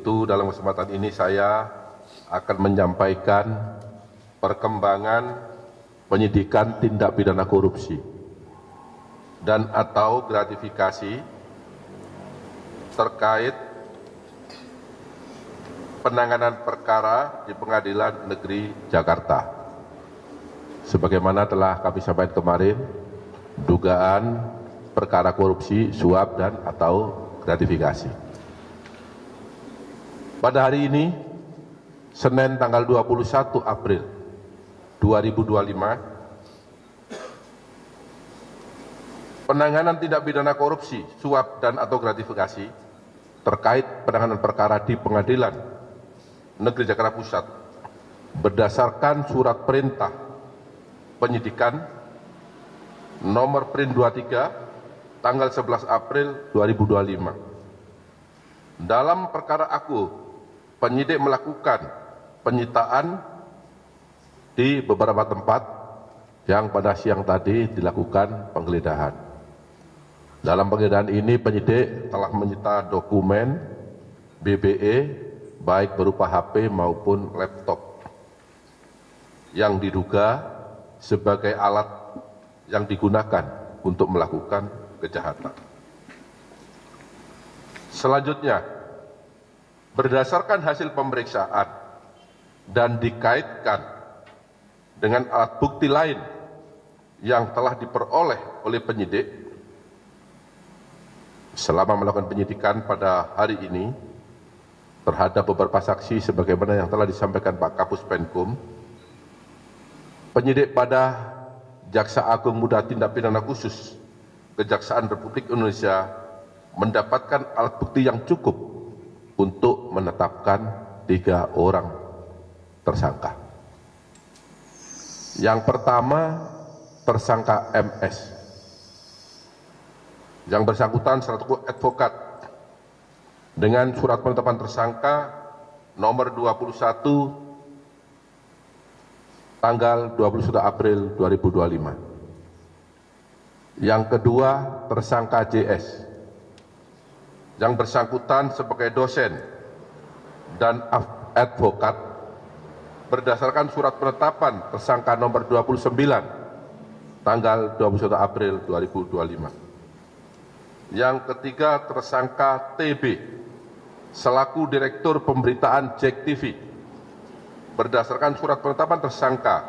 itu dalam kesempatan ini saya akan menyampaikan perkembangan penyidikan tindak pidana korupsi dan atau gratifikasi terkait penanganan perkara di Pengadilan Negeri Jakarta. Sebagaimana telah kami sampaikan kemarin, dugaan perkara korupsi, suap, dan atau gratifikasi. Pada hari ini, Senin tanggal 21 April 2025, penanganan tindak pidana korupsi, suap, dan atau gratifikasi terkait penanganan perkara di Pengadilan Negeri Jakarta Pusat berdasarkan surat perintah penyidikan nomor Prin 23 tanggal 11 April 2025. Dalam perkara aku, penyidik melakukan penyitaan di beberapa tempat yang pada siang tadi dilakukan penggeledahan. Dalam penggeledahan ini penyidik telah menyita dokumen BBE baik berupa HP maupun laptop yang diduga sebagai alat yang digunakan untuk melakukan kejahatan. Selanjutnya, berdasarkan hasil pemeriksaan dan dikaitkan dengan alat bukti lain yang telah diperoleh oleh penyidik selama melakukan penyidikan pada hari ini terhadap beberapa saksi sebagaimana yang telah disampaikan Pak Kapus Penkum, penyidik pada Jaksa Agung Muda Tindak Pidana Khusus Kejaksaan Republik Indonesia mendapatkan alat bukti yang cukup untuk menetapkan 3 orang tersangka. Yang pertama, tersangka MS. Yang bersangkutan selaku advokat dengan surat penetapan tersangka nomor 21 tanggal 21 April 2025. Yang kedua, tersangka JS. Yang bersangkutan sebagai dosen dan advokat berdasarkan surat penetapan tersangka nomor 29 tanggal 21 April 2025. Yang ketiga, tersangka TB selaku Direktur Pemberitaan JEK TV berdasarkan surat penetapan tersangka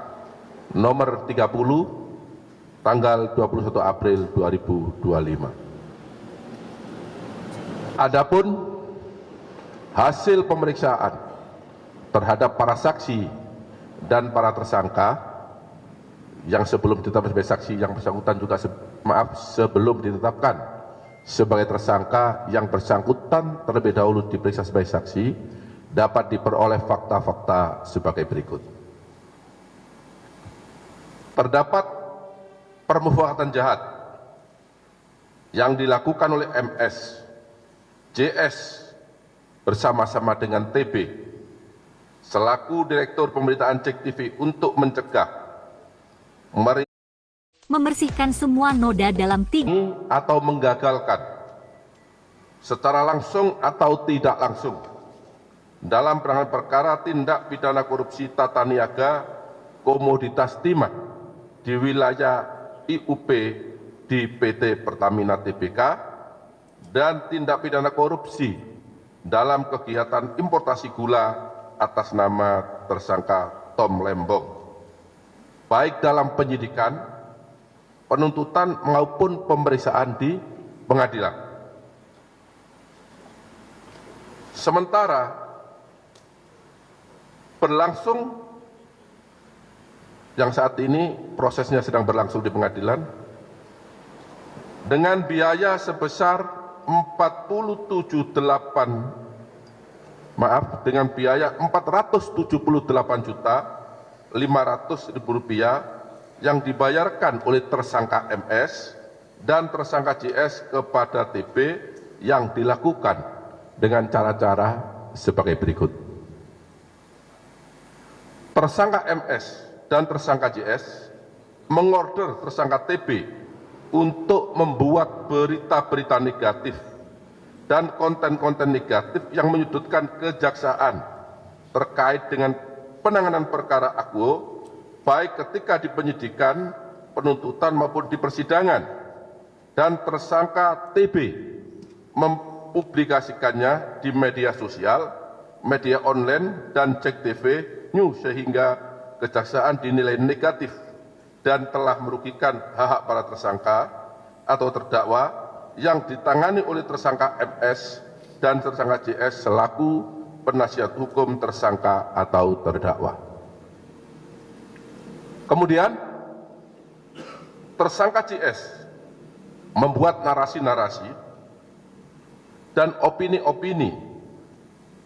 nomor 30 tanggal 21 April 2025. Adapun hasil pemeriksaan terhadap para saksi dan para tersangka yang sebelum ditetapkan sebagai saksi, yang bersangkutan juga sebelum ditetapkan sebagai tersangka, yang bersangkutan terlebih dahulu diperiksa sebagai saksi, dapat diperoleh fakta-fakta sebagai berikut. Terdapat permufakatan jahat yang dilakukan oleh MS, JS bersama-sama dengan TB selaku Direktur Pemberitaan JEK TV untuk mencegah, membersihkan semua noda dalam atau menggagalkan secara langsung atau tidak langsung dalam penanganan perkara tindak pidana korupsi tata niaga komoditas timah di wilayah IUP di PT Pertamina Tbk dan tindak pidana korupsi dalam kegiatan importasi gula atas nama tersangka Tom Lembong, baik dalam penyidikan, penuntutan maupun pemeriksaan di pengadilan. Sementara berlangsung yang saat ini prosesnya sedang berlangsung di pengadilan dengan biaya sebesar dengan biaya Rp478.500.000 yang dibayarkan oleh tersangka MS dan tersangka JS kepada TB yang dilakukan dengan cara-cara sebagai berikut. Tersangka MS dan tersangka JS mengorder tersangka TB untuk membuat berita-berita negatif dan konten-konten negatif yang menyudutkan kejaksaan terkait dengan penanganan perkara akuo, baik ketika di penyidikan, penuntutan maupun di persidangan, dan tersangka TB mempublikasikannya di media sosial, media online, dan Cek TV News sehingga kejaksaan dinilai negatif dan telah merugikan hak-hak para tersangka atau terdakwa yang ditangani oleh tersangka MS dan tersangka JS selaku penasihat hukum tersangka atau terdakwa. Kemudian, tersangka JS membuat narasi-narasi dan opini-opini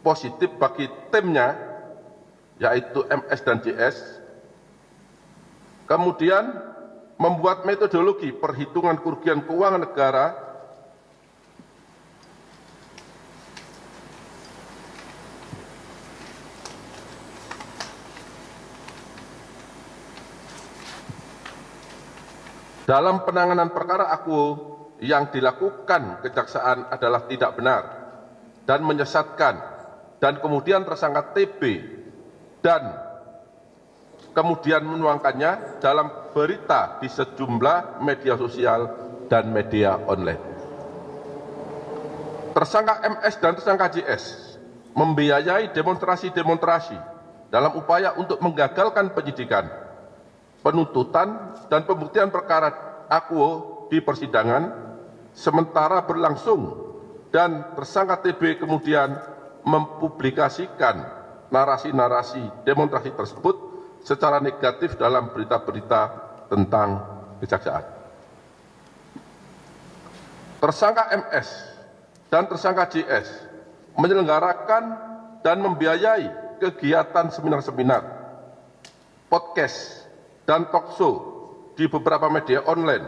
positif bagi timnya, yaitu MS dan JS, kemudian membuat metodologi perhitungan kerugian keuangan negara dalam penanganan perkara akuo yang dilakukan kejaksaan adalah tidak benar dan menyesatkan, dan kemudian tersangka TB dan kemudian menuangkannya dalam berita di sejumlah media sosial dan media online. Tersangka MS dan tersangka JS membiayai demonstrasi-demonstrasi dalam upaya untuk menggagalkan penyidikan, penuntutan, dan pembuktian perkara akuo di persidangan sementara berlangsung, dan tersangka TB kemudian mempublikasikan narasi-narasi demonstrasi tersebut secara negatif dalam berita-berita tentang kejaksaan. Tersangka MS dan tersangka JS menyelenggarakan dan membiayai kegiatan seminar-seminar, podcast, dan talkshow di beberapa media online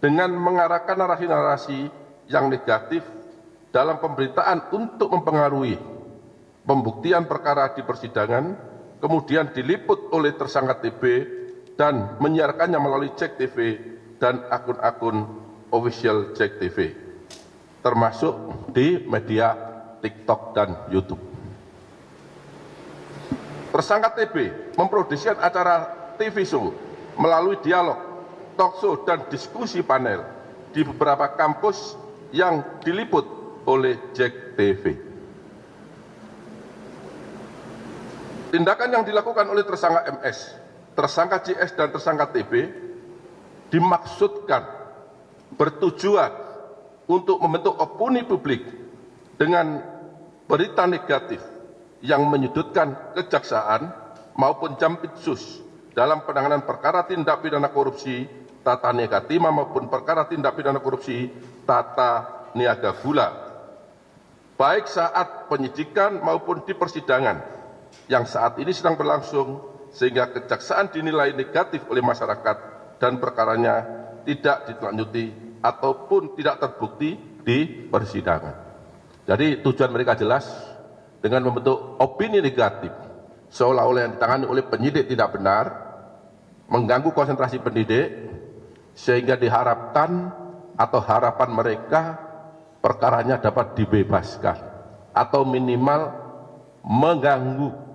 dengan mengarahkan narasi-narasi yang negatif dalam pemberitaan untuk mempengaruhi pembuktian perkara di persidangan, kemudian diliput oleh tersangka TB dan menyiarkannya melalui Cek TV dan akun-akun official Cek TV, termasuk di media TikTok dan YouTube. Tersangka TB memproduksikan acara TV show melalui dialog, talkshow, dan diskusi panel di beberapa kampus yang diliput oleh Cek TV. Tindakan yang dilakukan oleh tersangka MS, tersangka JS, dan tersangka TB dimaksudkan bertujuan untuk membentuk opini publik dengan berita negatif yang menyudutkan kejaksaan maupun Jampitsus dalam penanganan perkara tindak pidana korupsi tata niaga timah maupun perkara tindak pidana korupsi tata niaga gula, baik saat penyidikan maupun di persidangan yang saat ini sedang berlangsung, sehingga kejaksaan dinilai negatif oleh masyarakat dan perkaranya tidak ditindaklanjuti ataupun tidak terbukti di persidangan. Jadi tujuan mereka jelas, dengan membentuk opini negatif seolah-olah yang ditangani oleh penyidik tidak benar, mengganggu konsentrasi penyidik, sehingga diharapkan atau harapan mereka perkaranya dapat dibebaskan atau minimal mengganggu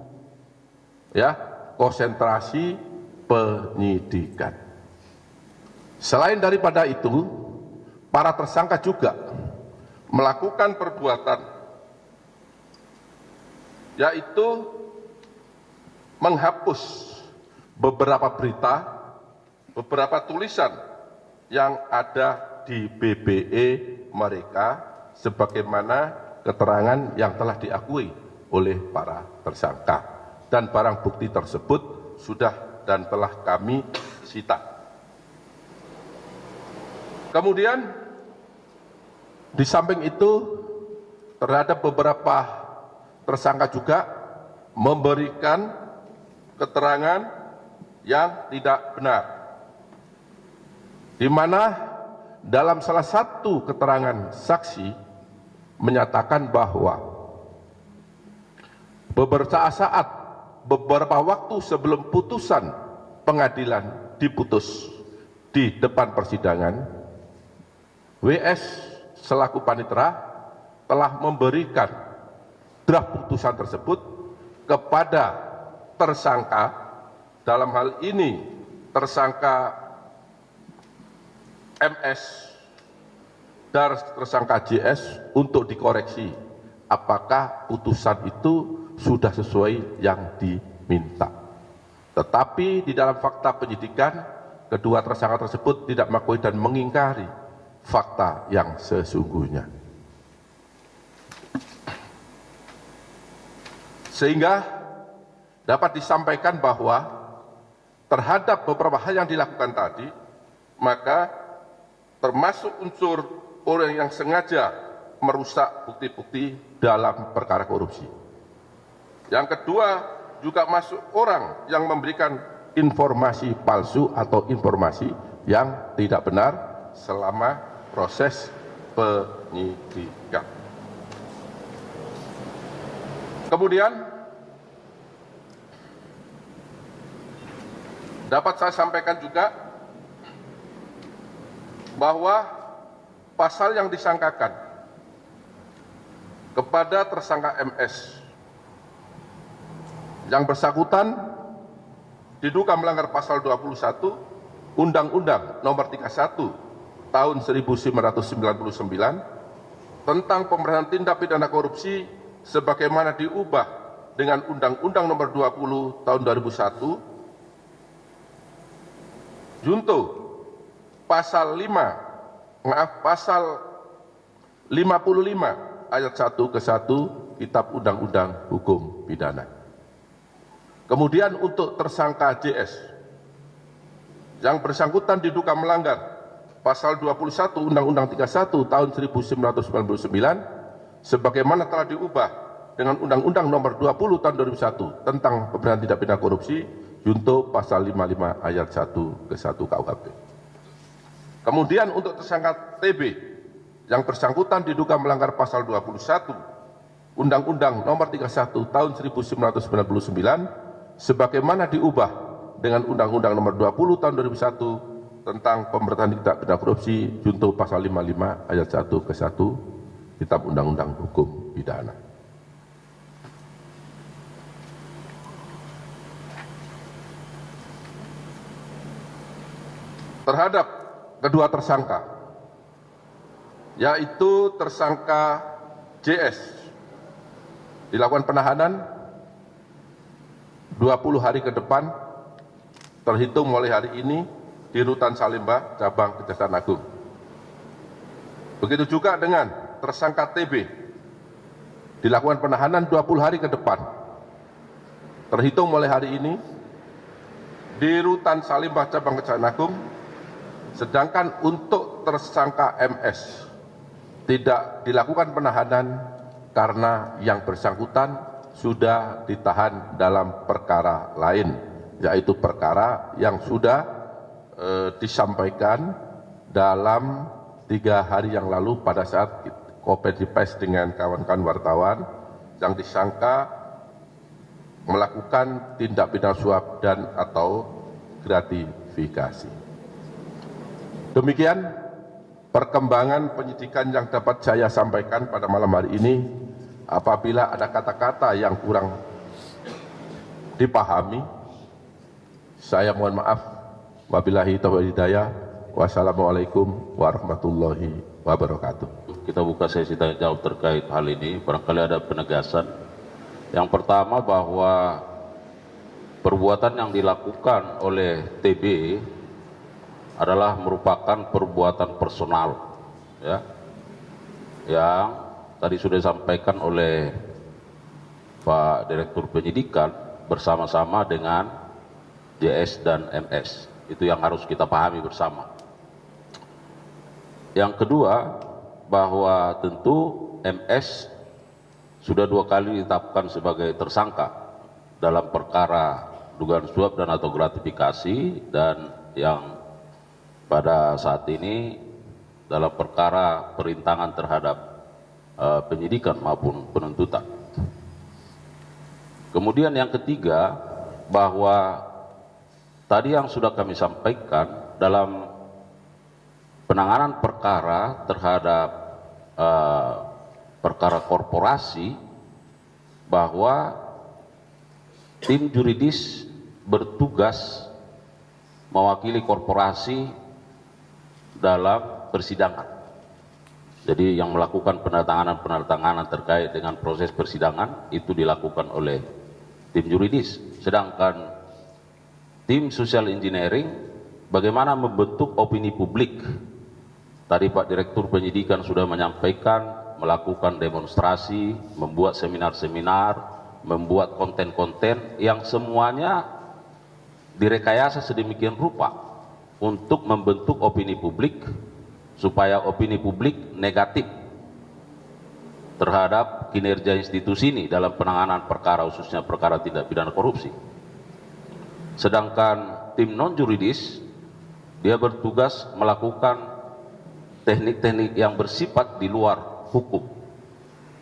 konsentrasi penyidikan. Selain daripada itu, para tersangka juga melakukan perbuatan, yaitu menghapus beberapa berita, beberapa tulisan yang ada di BBE mereka sebagaimana keterangan yang telah diakui oleh para tersangka, dan barang bukti tersebut sudah dan telah kami sita. Kemudian di samping itu, terhadap beberapa tersangka juga memberikan keterangan yang tidak benar, di mana dalam salah satu keterangan saksi menyatakan bahwa beberapa waktu sebelum putusan pengadilan diputus di depan persidangan, WS selaku panitera telah memberikan draft putusan tersebut kepada tersangka, dalam hal ini tersangka MS dan tersangka JS, untuk dikoreksi apakah putusan itu sudah sesuai yang diminta. Tetapi di dalam fakta penyidikan, kedua tersangka tersebut tidak mengakui dan mengingkari fakta yang sesungguhnya. Sehingga dapat disampaikan bahwa terhadap beberapa hal yang dilakukan tadi, maka termasuk unsur orang yang sengaja merusak bukti-bukti dalam perkara korupsi. Yang kedua, juga masuk orang yang memberikan informasi palsu atau informasi yang tidak benar selama proses penyidikan. Kemudian dapat saya sampaikan juga bahwa pasal yang disangkakan kepada tersangka MS yang bersangkutan diduga melanggar pasal 21 Undang-Undang Nomor 31 Tahun 1999 tentang pemberantasan tindak pidana korupsi sebagaimana diubah dengan Undang-Undang Nomor 20 Tahun 2001 junto pasal 55 ayat 1 ke 1 Kitab Undang-Undang Hukum Pidana. Kemudian untuk tersangka JS yang bersangkutan diduga melanggar pasal 21 Undang-Undang 31 tahun 1999 sebagaimana telah diubah dengan Undang-Undang Nomor 20 tahun 2001 tentang pemberantasan tindak pidana korupsi junto pasal 55 ayat 1 ke 1 KUHP. Kemudian untuk tersangka TB yang bersangkutan diduga melanggar pasal 21 Undang-Undang Nomor 31 tahun 1999 sebagaimana diubah dengan Undang-Undang Nomor 20 tahun 2001 tentang pemberantasan tindak pidana korupsi junto pasal 55 ayat 1 ke 1 Kitab Undang-Undang Hukum Pidana. Terhadap kedua tersangka, yaitu tersangka JS, dilakukan penahanan 20 hari ke depan terhitung mulai hari ini di Rutan Salemba, Cabang Kejaksaan Agung. Begitu juga dengan tersangka TB, dilakukan penahanan 20 hari ke depan terhitung mulai hari ini di Rutan Salemba, Cabang Kejaksaan Agung. Sedangkan untuk tersangka MS tidak dilakukan penahanan karena yang bersangkutan sudah ditahan dalam perkara lain, yaitu perkara yang sudah disampaikan dalam 3 hari yang lalu pada saat konferensi pers dengan kawan-kawan wartawan yang disangka melakukan tindak pidana suap dan atau gratifikasi. Demikian perkembangan penyidikan yang dapat saya sampaikan pada malam hari ini. Apabila ada kata-kata yang kurang dipahami, saya mohon maaf. Wabillahi taufiq hidayah. Wassalamualaikum warahmatullahi wabarakatuh. Kita buka sesi tanya jawab terkait hal ini. Barangkali ada penegasan. Yang pertama bahwa perbuatan yang dilakukan oleh TB adalah merupakan perbuatan personal, ya, yang tadi sudah disampaikan oleh Pak Direktur Penyidikan bersama-sama dengan JS dan MS. Itu yang harus kita pahami bersama. Yang kedua, bahwa tentu MS sudah 2 kali ditetapkan sebagai tersangka dalam perkara dugaan suap dan atau gratifikasi, dan yang pada saat ini dalam perkara perintangan terhadap penyidikan maupun penuntutan. Kemudian yang ketiga, bahwa tadi yang sudah kami sampaikan dalam penanganan perkara terhadap perkara korporasi bahwa tim juridis bertugas mewakili korporasi dalam persidangan. Jadi yang melakukan penandatanganan terkait dengan proses persidangan itu dilakukan oleh tim juridis. Sedangkan tim social engineering bagaimana membentuk opini publik. Tadi Pak Direktur Penyidikan sudah menyampaikan, melakukan demonstrasi, membuat seminar-seminar, membuat konten-konten yang semuanya direkayasa sedemikian rupa untuk membentuk opini publik supaya opini publik negatif terhadap kinerja institusi ini dalam penanganan perkara, khususnya perkara tindak pidana korupsi. Sedangkan tim non-juridis, dia bertugas melakukan teknik-teknik yang bersifat di luar hukum,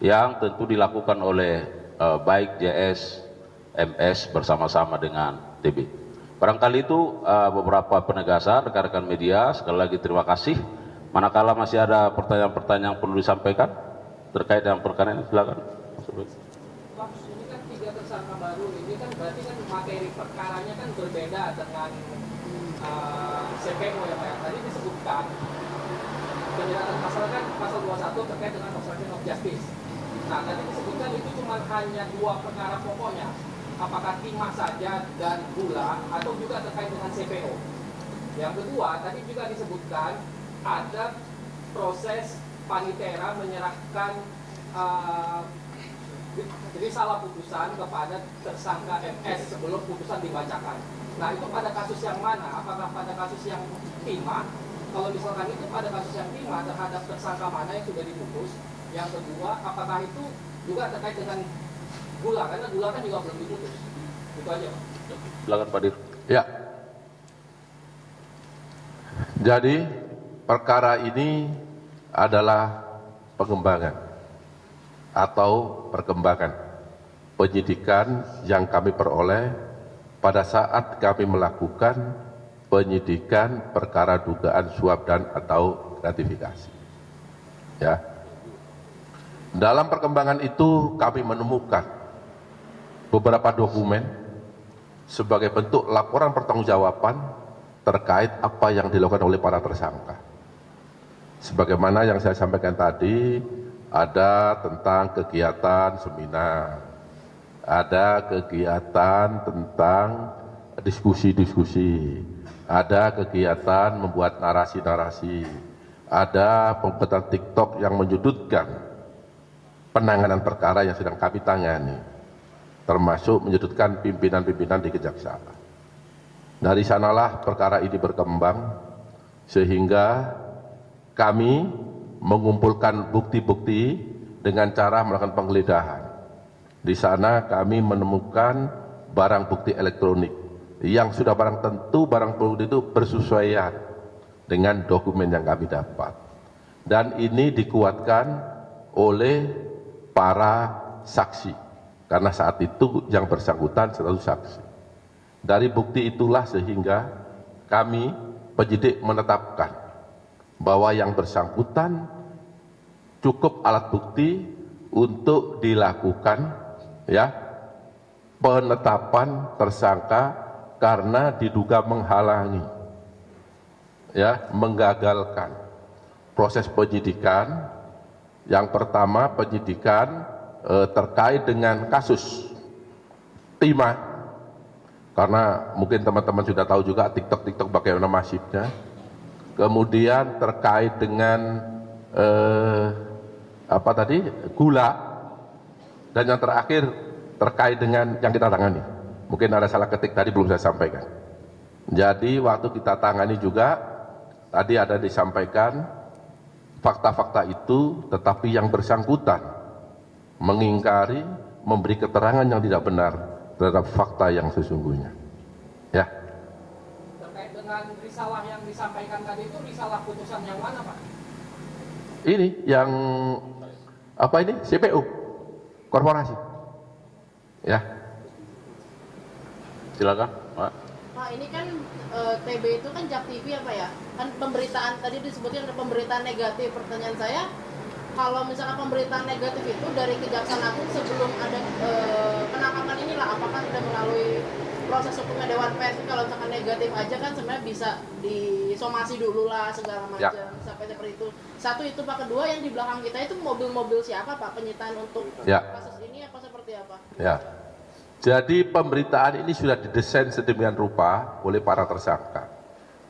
yang tentu dilakukan oleh baik JS, MS bersama-sama dengan TB. Barangkali itu beberapa penegasan rekan-rekan media. Sekali lagi terima kasih. Manakala masih ada pertanyaan-pertanyaan yang perlu disampaikan terkait dengan perkara ini, silakan. Pak, ini kan 3 tersangka baru, ini kan berarti kan materi perkaranya kan berbeda dengan CPO ya Pak. Tadi disebutkan penjelasan pasal kan pasal 21 terkait dengan obstruction of justice. Nah, tadi disebutkan itu cuma hanya 2 perkara pokoknya. Apakah timah saja dan gula atau juga terkait dengan CPO? Yang kedua, tadi juga disebutkan ada proses panitera menyerahkan risalah putusan kepada tersangka MS sebelum putusan dibacakan. Nah, itu pada kasus yang mana? Apakah pada kasus yang timah? Kalau misalkan itu pada kasus yang timah terhadap tersangka mana yang sudah diputus? Yang kedua, apakah itu juga terkait dengan gula? Karena gula kan juga belum diputus. Itu aja, Pak. Silakan Pak Dir. Ya. Jadi perkara ini adalah pengembangan atau perkembangan penyidikan yang kami peroleh pada saat kami melakukan penyidikan perkara dugaan suap dan atau gratifikasi. Ya. Dalam perkembangan itu kami menemukan beberapa dokumen sebagai bentuk laporan pertanggungjawaban terkait apa yang dilakukan oleh para tersangka. Sebagaimana yang saya sampaikan tadi, ada tentang kegiatan seminar, ada kegiatan tentang diskusi-diskusi, ada kegiatan membuat narasi-narasi, ada pembuatan TikTok yang menyudutkan penanganan perkara yang sedang kami tangani, termasuk menyudutkan pimpinan-pimpinan di kejaksaan. Dari sanalah perkara ini berkembang sehingga kami mengumpulkan bukti-bukti dengan cara melakukan penggeledahan. Di sana kami menemukan barang bukti elektronik yang sudah barang tentu barang bukti itu bersesuaian dengan dokumen yang kami dapat. Dan ini dikuatkan oleh para saksi karena saat itu yang bersangkutan selalu saksi. Dari bukti itulah sehingga kami penyidik menetapkan bahwa yang bersangkutan cukup alat bukti untuk dilakukan ya penetapan tersangka karena diduga menghalangi ya menggagalkan proses penyidikan. Yang pertama penyidikan terkait dengan kasus timah, karena mungkin teman-teman sudah tahu juga TikTok bagaimana masifnya. Kemudian terkait dengan gula, dan yang terakhir terkait dengan yang kita tangani. Mungkin ada salah ketik tadi belum saya sampaikan. Jadi waktu kita tangani juga tadi ada disampaikan fakta-fakta itu, tetapi yang bersangkutan mengingkari, memberi keterangan yang tidak benar terhadap fakta yang sesungguhnya. Ya. Terkait dengan risalah yang disampaikan tadi itu risalah putusan yang mana, Pak? Ini yang apa ini? CPO, korporasi. Ya. Silakan, Pak. Pak, ini kan TB itu kan Jak TV apa ya? Kan pemberitaan tadi disebutkan ada pemberitaan negatif. Pertanyaan saya, kalau misalkan pemberitaan negatif itu dari Kejaksaan Agung sebelum ada penangkapan inilah, apakah sudah melalui proses hukumnya Dewan Pers? Kalau misalkan negatif aja kan sebenarnya bisa disomasi dulu lah segala macam sampai seperti itu. Satu itu Pak. Kedua, yang di belakang kita itu mobil-mobil siapa Pak, penyitaan untuk kasus ini apa seperti apa? Ya. Jadi pemberitaan ini sudah didesain sedemikian rupa oleh para tersangka.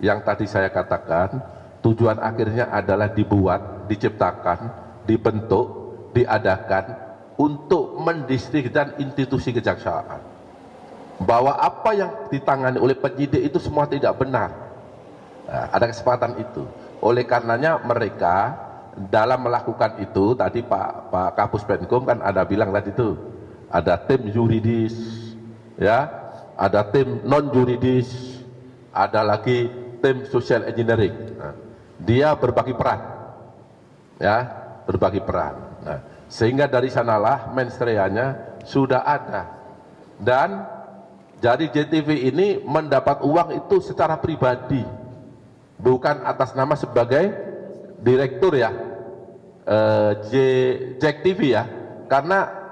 Yang tadi saya katakan, tujuan akhirnya adalah dibuat, diciptakan, dibentuk, diadakan untuk mendistribusikan institusi kejaksaan. Bahwa apa yang ditangani oleh penyidik itu semua tidak benar. Nah, ada kesempatan itu. Oleh karenanya mereka dalam melakukan itu, tadi Pak Kapus Penkum kan ada bilang tadi itu, ada tim yuridis, ya, ada tim non yuridis, ada lagi tim social engineering. Nah, dia berbagi peran, ya, berbagi peran. Nah, sehingga dari sanalah mensreanya sudah ada. Dan jadi JTV ini mendapat uang itu secara pribadi, bukan atas nama sebagai direktur ya, Jack TV ya, karena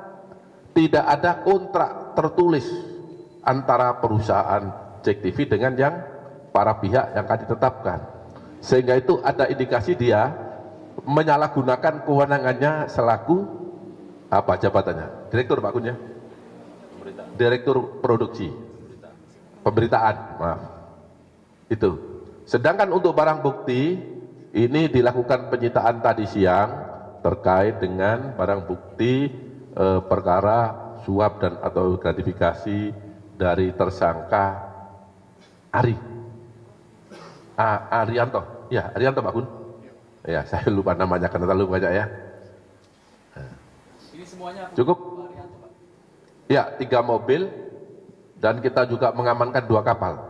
tidak ada kontrak tertulis antara perusahaan Jack TV dengan yang para pihak yang akan ditetapkan, sehingga itu ada indikasi dia menyalahgunakan kewenangannya selaku apa jabatannya, direktur Pak Kun ya, direktur produksi pemberitaan, maaf itu. Sedangkan untuk barang bukti ini dilakukan penyitaan tadi siang terkait dengan barang bukti perkara suap dan atau gratifikasi dari tersangka Arianto, ya Arianto Pak Kun, ya saya lupa namanya karena terlalu banyak ya. Ini semuanya Cukup? Ya, 3 mobil dan kita juga mengamankan 2 kapal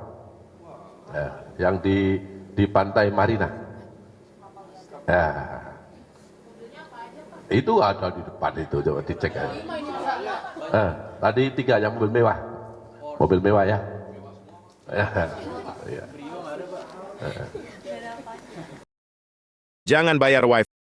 ya, yang di pantai Marina. Ya. Itu ada di depan itu, coba dicek ya. Tadi 3 yang mobil mewah ya. Jangan bayar wifi